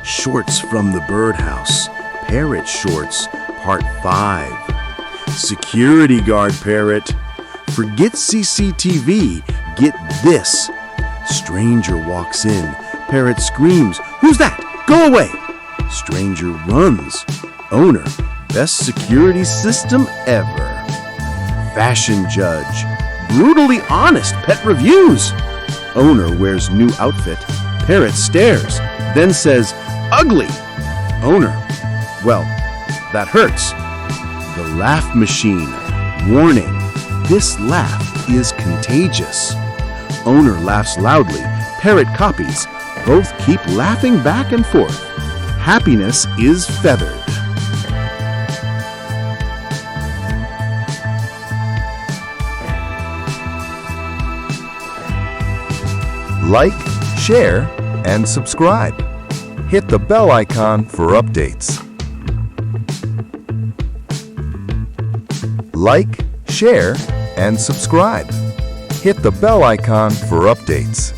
Shorts from the Birdhouse, Parrot Shorts, Part 5. Security guard Parrot. Forget CCTV, get this. Stranger walks in. Parrot screams, "Who's that? Go away!" Stranger runs. Owner, best security system ever. Fashion judge, brutally honest pet reviews. Owner wears new outfit. Parrot stares, then says, "Ugly." Owner, "Well, that hurts." The laugh machine, warning, this laugh is contagious. Owner laughs loudly. Parrot copies. Both keep laughing back and forth. Happiness is feathered. Like, share, and subscribe. Hit the bell icon for updates. Like, share, and subscribe. Hit the bell icon for updates.